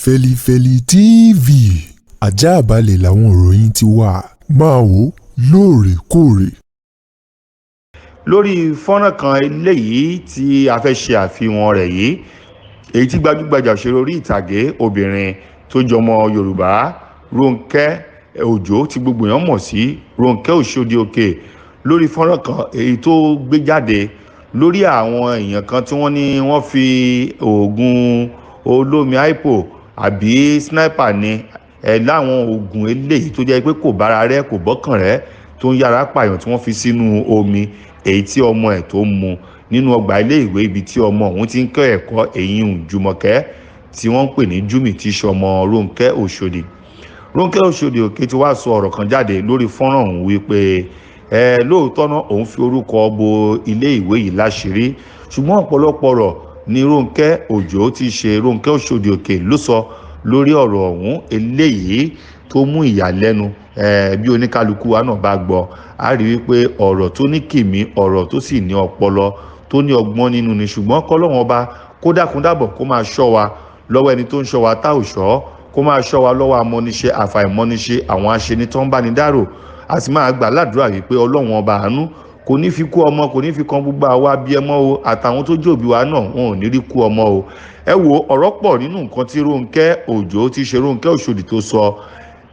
Feli-feli TV àjààbálẹ̀ làwọn ìròyìn ti wà máa wò lóòrèkóòrè. Lórí fọ́nrán kan eléyìí tí a fẹ́ ṣe àfihàn rẹ̀ yìí, èyí tí gbajúgbajà òṣèré orí ìtàgé obìnrin tó jọmọ Yorùbá Ronke Ojo tí gbogbo èèyàn mọ̀ sí Ronke Oshodi Oke lórí fọ́nrán kan èyí tó gbé jáde lórí àwọn èèyàn kan tí wọ́n ní wọ́n fi oògùn olómi aipo àbí sniper ní láwọn oògùn eléyìí tó jẹ́ pé kò bára rẹ̀ kò bọ́kàn rẹ̀ tó ń yára pààyàn tí wọ́n fi sínú omi èyí tí ọmọ ẹ̀ tó mu nínú ọgbà ilé ìwé ibi tí ọmọ òun ti ń kọ́ ẹ̀kọ́ èyí Jùmọ̀kẹ́ tí wọ́n ń pè ní Júmì tí í ṣọmọ Ronke Oshodi. Ronke Oshodi Oke ti wá sọ ọ̀rọ̀ kan jáde lórí fọ́nrán òun wípé lóòótọ́ náà òun fi orúkọ bo ilé ìwé yìí láṣìírí ṣùgbọ́n ọ̀pọ̀lọpọ̀ ọ̀rọ̀ ni Ronke Ojo ti ṣe Ronke Oshodi Oke ló sọ lórí ọ̀rọ̀ ọ̀hún eléyìí tó mú ìyàlẹ́nu bí oníkálukú wa náà bá gbọ́ a rí wípé ọ̀rọ̀ tó ní kìmí ọ̀rọ̀ tó sì ní ọpọlọ tó ní ọgbọ́n nínú ni ṣùgbọ́n kọ́lọ́wọ́n ọba kó dákun dábọ̀ kó máa ṣọ́ wa lọ́wọ́ ẹni tó ń ṣọ́ wa tá ò ṣọ́ kó máa ṣọ́ wa lọ́wọ́ amọ́niṣe àfàìmọ́niṣe àwọn aṣeni tó ń bá ní dárò a sì máa gbà ládùúrà wípé ọlọ́wọ́n ọba àánú kò ní fi kú ọmọ kò ní fi kan gbogbo àwa bí ẹmọ o àtàwọn tó jẹ́ òbí wa náà wọn ò ní rí kú ọmọ o. Ẹ wo ọ̀rọ̀ pọ̀ nínú nǹkan tí Ronke Ojo ti ṣe Ronke Oshodi tó sọ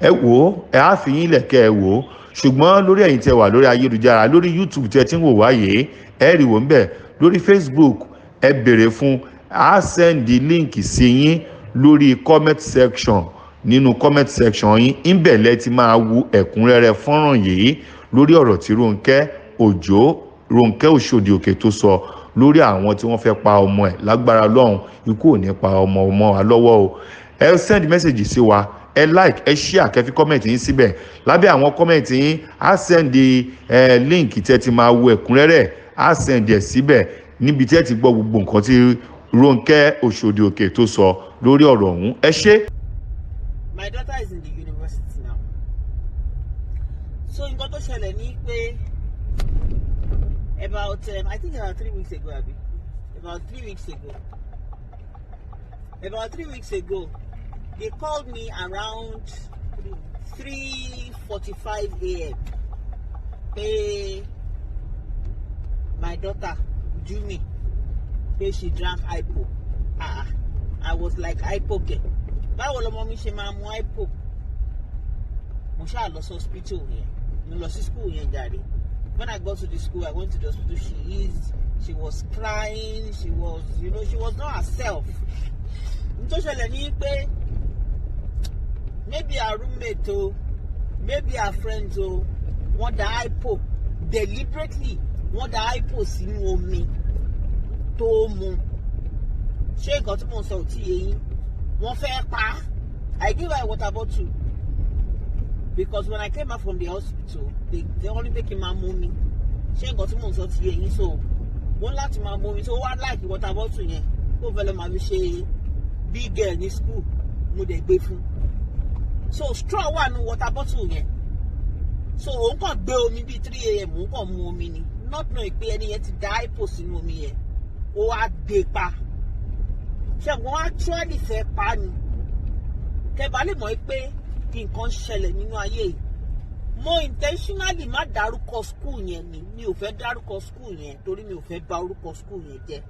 ẹ wò ẹ á fi yín lẹ̀kẹ́ ẹ wò ṣùgbọ́n lórí ẹ̀yin tẹ́ wà lórí ayélujára lórí YouTube tẹ́ ti ń wò wáyé ẹ rí wò ń bẹ̀ lórí Facebook ẹ béèrè fún á sẹ́ndì líǹkì sí yín lórí comment section nínú comment section yín ńbẹ̀ lẹ ti máa wo ẹ̀kúnrẹ́rẹ́ fọ́nrán yìí lórí ọ̀rọ̀ tí Ronke Oshodi Oke tó sọ lórí àwọn tí wọ́n fẹ́ pa ọmọ ẹ̀ lágbára Ọlọ́run ikú ò ní pa ọmọ wa lọ́wọ́ o. Ẹ send message sí wa ẹ like ẹ share kẹ́ fi comment yín síbẹ̀ lábẹ́ àwọn comment yín á send link tẹ́ ti máa wo ẹ̀kúnrẹ́rẹ́ á send ẹ̀ síbẹ̀ níbi tẹ́ ti gbọ́ gbogbo nǹkan tí Ronke Oshodi Oke tó sọ lórí ọ̀rọ̀ ọ̀hún ẹ ṣé. My daughter is in the university now. So nǹkan tó ṣẹlẹ̀ ní pé about I think about 3 weeks ago abi about 3 weeks ago they called me around 3:45 a.m. Pé my daughter Jumi pé she drank aipo. I was like aipo ke báwo lọmọ mi ṣe máa mu aipo mo ṣáà lọ sí hospital yẹn mo lọ sí school yẹn jáde. When I got to the school, I went to the hospital. She was crying. She was not herself. Maybe her roommate or maybe her friends or want the hypo deliberately want the hypo sínú omi tó mu. Ṣé nǹkan tí mo sọ ti yẹn wọ́n fẹ́ pa. I give her a water bottle. Because when I came back from the hospital, they only take him and mommy. She got him on something, so one lot to my mommy. So what like what about to you? Over my big girl in school, no they grateful. So straw one what about to you? So uncle bail me be 3 a.m. Uncle mommy, not knowing pay any yet to die posting mommy. Oh, I depa. She won't actually say pan. Kebali mo pay. Nǹkan ṣẹlẹ̀ nínú ayé yìí mo intentionally má dárúkọ school yẹn ni mi ò fẹ́ dárúkọ school yẹn torí mi ò fẹ́ bà orúkọ school yẹn jẹ́.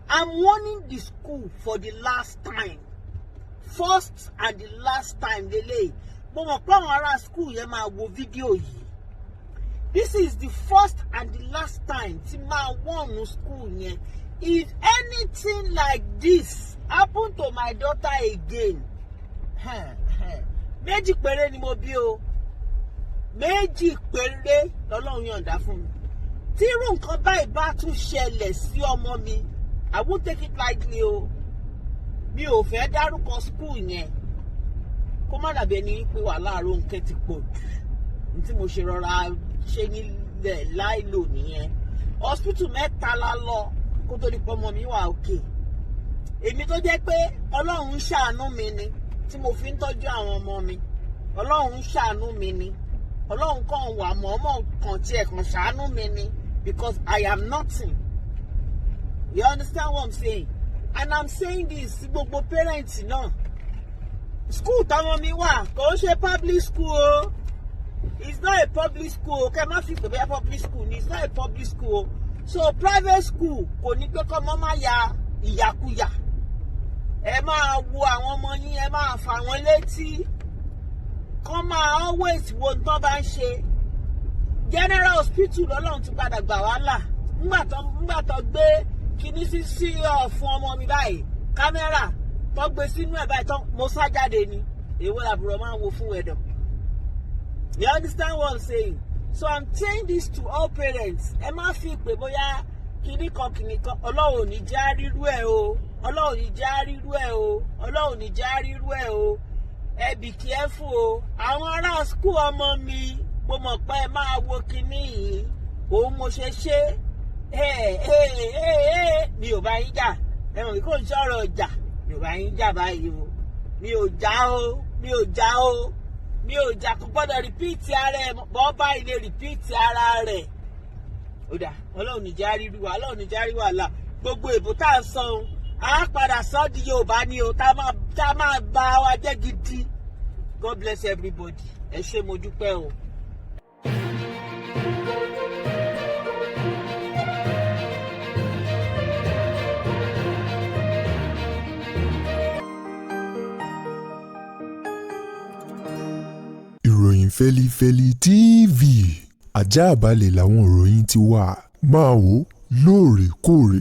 I'm warning the school for the last time, first and the last time lélẹ́yìí mo mọ̀ pé àwọn ará school yẹn máa wo fídíò yìí. This is the first and the last time tí máa warn school yẹn if anything like this happen to my daughter again. Méjì péré ni mo bí o. Méjì péré lọ́lọ́run yọ̀ǹda fún mi. Tí irú nǹkan báyìí bá tún ṣẹlẹ̀ sí ọmọ mi, I won't take it lightly o. Mi ò fẹ́ dárúkọ school yẹn. Kó má dàbí ẹni pé wàhálà Ronke ti pọ̀ jù. Ní tí mo ṣe rọra ṣe nílẹ̀ láìlò nìyẹn. Hospital mẹ́ta la lọ kó tó di pé ọmọ mi wà okay. Èmi tó jẹ́ pé Ọlọ́run ń ṣàánú mi ni. Tí mo fi ń tọ́jú àwọn ọmọ mi Ọlọ́run ṣàánú mi ni Ọlọ́run kàn wà mọ̀ọ́mọ̀ kan tí ẹ̀ kàn ṣàánú mi ni because I am nothing. You understand what I'm saying? And I'm saying this gbogbo parents náà school táwọn mi wà kò ń ṣe public school o. It's not a public school. Okay, má fi pè bẹ́ẹ̀ public school ni. It's not a public school. So private school kò ní pé kọ́ mọ́ máa ya ìyàkuyà. Ẹ máa wo àwọn ọmọ yín, ẹ máa fà wọ́n létí. Kọ́ máa always wo nǹkan bá ń ṣe. General hospital lọ́lọ́run ti padà gbà wá là. Nígbà tó gbé kinní sí fún ọmọ mi báyìí. Kámẹ́rà tó gbé sínú ẹ̀ báyìí tán mo sá jáde ni. Èwo làbúrò máa ń wo fún ẹ̀dọ̀. You understand what I'm saying? So I'm saying this to all parents. Ẹ má fi pé bóyá kinní kan Ọlọ́run ò ní já rírú ẹ̀ o. Ọlọ́run ò ní já rírú ẹ̀ o. Ọlọ́run ò ní já rírú ẹ̀ o. Ẹ be careful o. Àwọn ará school ọmọ mi mo mọ̀ pé ẹ máa wo kinní yìí. Òun mo ṣe ṣe. Mi ò bá yín jà. Ẹ mọ̀ kí kò ń sọ̀rọ̀ ọjà. Mi ò bá yín jà báyìí o. Mi ò já o. Mi ò já o. Mi ò jà kó gbọ́dọ̀ rìpíìtì ara ẹ̀ bọ́ báyìí lè rìpíìtì ara rẹ̀. Ó dà Ọlọ́run ní já rí wà Ọlọ́run ní já rí wàhálà gbogbo èbó tá à ń san o á padà sọ di Yorùbá ni o tá máa bá wa jẹ́ gidi. God bless everybody. Ẹ ṣé mo dúpẹ́ o. Ìròyìn Feli-feli TV àjààbálẹ̀ làwọn ìròyìn ti wà máa wò lóòrèkóòrè.